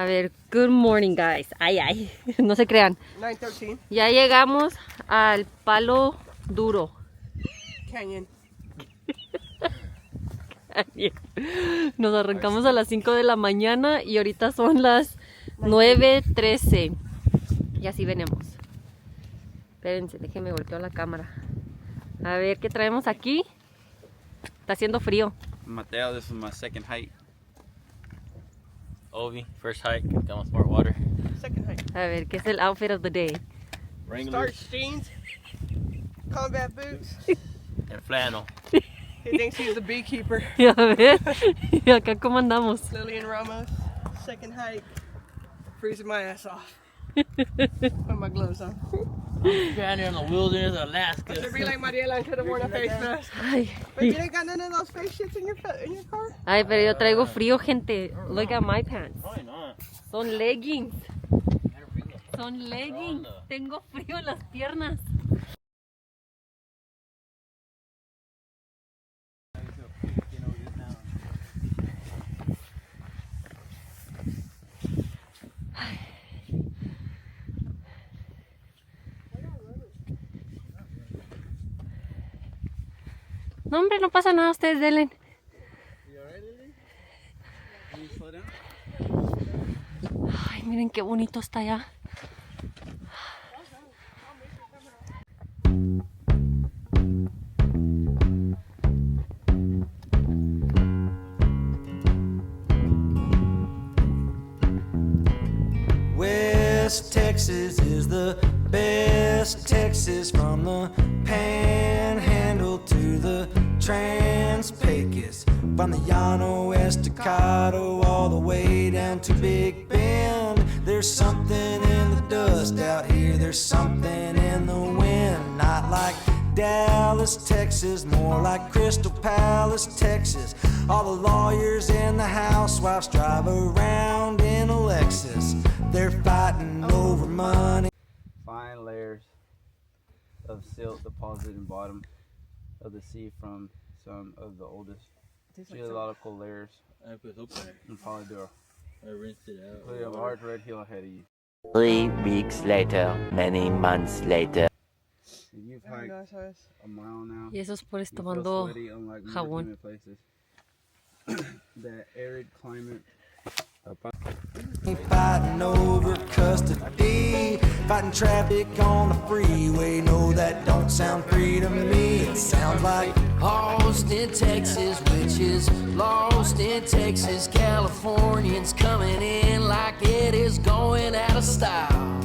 A ver, good morning guys. Ay, no se crean. 9:13. Ya llegamos al Palo Duro. Canyon. Nos arrancamos a las 5 de la mañana y ahorita son las 9:13. Y así venimos. Espérense, déjenme volteo la cámara. A ver qué traemos aquí. Está haciendo frío. Mateo, this is my second hike. Ovi, first hike, down Smart Water. Second hike. A ver, ¿qué es el outfit of the day? Wranglers Starch jeans, combat boots. and flannel. He thinks he's a beekeeper. Y a ver, ¿y acá cómo andamos? Lillian Ramos, second hike. Freezing my ass off. Put my gloves on. Stranded in the wilderness of Alaska. Should be like Mariela and could have worn a face mask. Ay, But you ain't got none of those face shits in your car? ay, pero yo traigo frío, gente. Look at my pants. Probably not. Son leggings. Son leggings. Tengo frío en las piernas. No, hombre, no pasa nada, ustedes denle. Ay, miren qué bonito está allá. West Texas is the best Texas, from the Panhandle to the Trans-Pecos, from the Llano Estacado all the way down to Big Bend. There's something in the dust out here, there's something in the wind. Not like Dallas, Texas, more like Crystal Palace, Texas. All the lawyers and the housewives drive around in a Lexus. They're fighting over money. Fine layers of silt deposited in bottom of the sea from some of the oldest geological layers in Palo. Duro. I rinsed it out. So you have a large red hill ahead of you. 3 weeks later, many months later. You've hiked a mile now. Y eso es por You feel tomando sweaty, unlike more jabón. humid places. That arid climate. Fighting over custody, fighting traffic on the freeway. No, that don't sound free to me. It sounds like Austin, Texas, which is lost in Texas. Californians coming in like it is going out of style.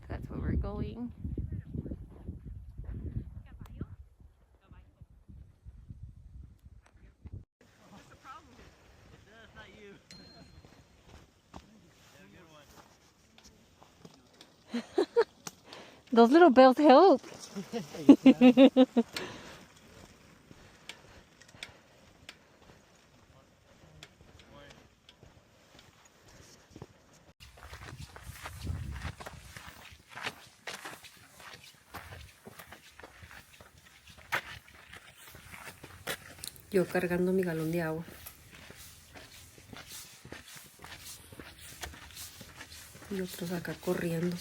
That's where we're going. Those little bells help. Yo cargando mi galón de agua. Y otros acá corriendo.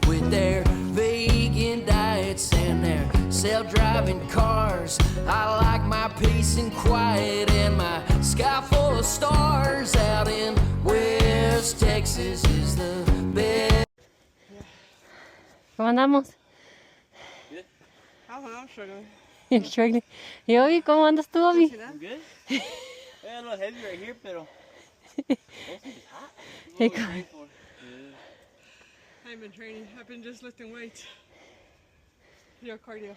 With their vegan diets and their self-driving cars, I like my peace and quiet and my sky full of stars. Out in West Texas is the best. ¿Cómo andamos? I'm struggling. You're struggling. ¿Y Obi, cómo andas tú, Obi? I'm good. Yeah, a little heavy right here, pero. Hey, I haven't been training. I've been just lifting weights. Your cardio.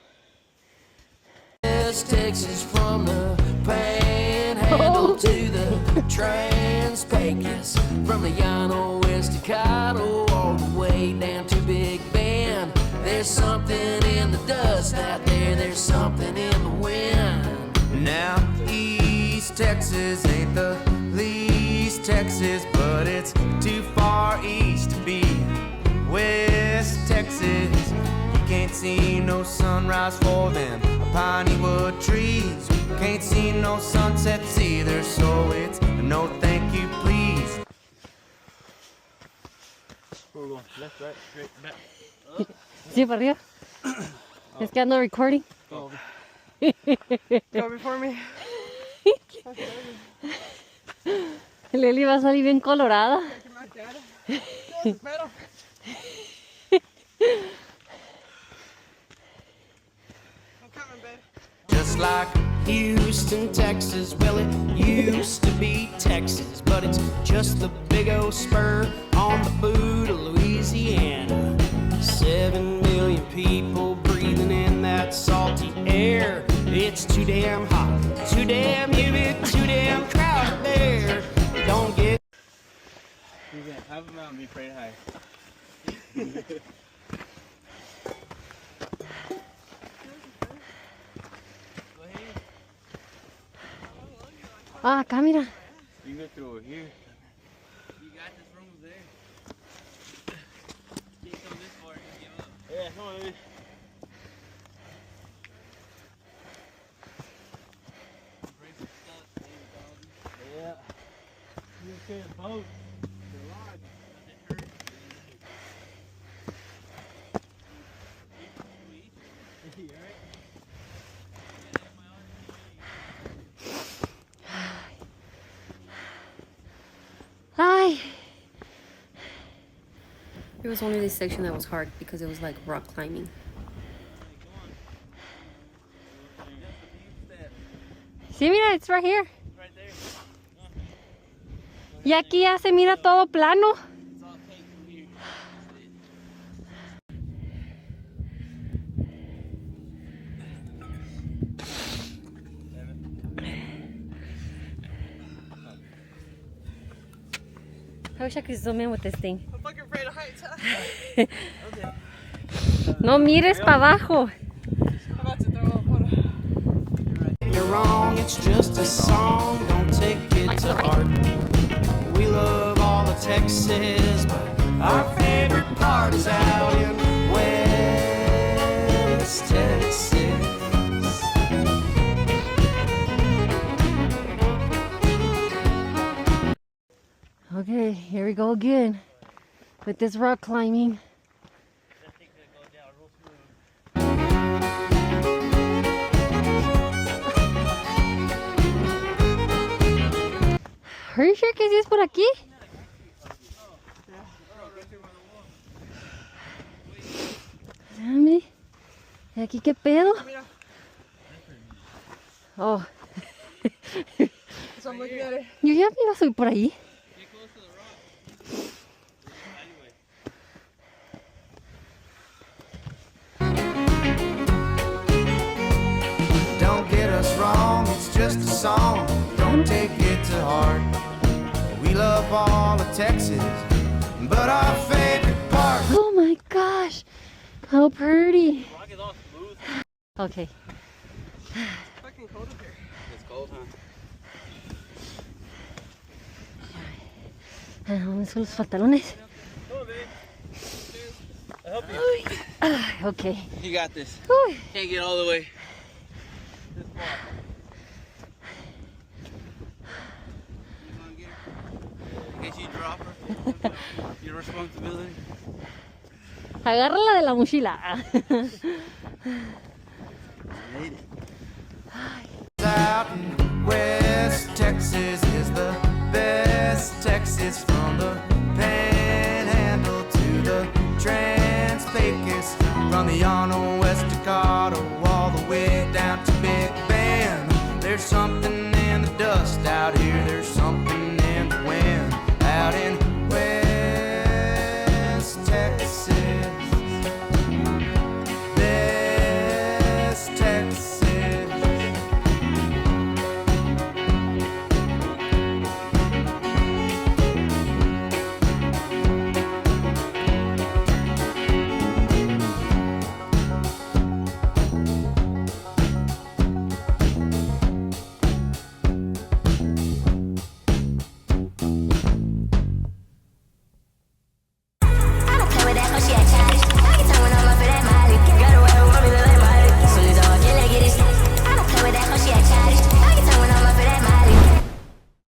West Texas, from the Panhandle to the Trans-Pecos, from the Llano Estacado all the way down to Big Bend. There's something in the dust out there, there's something in the wind. now East Texas ain't the least Texas, but it's too far east to be West Texas. You can't see no sunrise for them piney wood trees. Can't see no sunsets either, so it's a no thank you please. We're going left, right, straight, back. Sí, para arriba. Es que ando recording. Go before me. Leli va a salir bien colorada. Espero. I'm coming, babe. Just like Houston, Texas, well, it used to be Texas, but it's just the big old spur on the boot of Louisiana. 7 million people breathing in that salty air. It's too damn hot, too damn humid, too damn crowded there. Don't get Have a mountain be pretty high. Ah, acá mira. You can go through over here. You got this room there. Can't come this far and give up. Yeah, come on, baby. Yeah. You can't boat. The lodge. Does it hurt? You alright? Hi. It was only this section that was hard because it was like rock climbing. Sí, mira, it's right here. Right there. Y aquí ya se mira todo plano. It's all cake from here. I wish I could zoom in with this thing. I'm fucking afraid of heights, huh? No mires para abajo. I'm about to throw up. Hold on. you're wrong, it's just a song, don't take it to heart. We love all of Texas, but our favorite part is out in West Texas. Okay, here we go again with this rock climbing. Are you sure que sí es por aquí? Dame. ¿Y aquí qué pedo? Mira. Oh, So I'm looking at it. yo ya me iba a subir por ahí. don't get us wrong, it's just a song, don't take it to heart. We love all of Texas, but our favorite part. Oh my gosh, how pretty. Rock is all smooth. Okay. It's fucking cold up here. It's cold, huh? Vamos con los pantalones. Come on, baby. I'll help you. Okay. You got this. Uy. Can't get all the way this far. You wanna get her? In case you drop her. Your responsibility. Agárrala de la mochila. Made it. Out in West Texas is the best Texas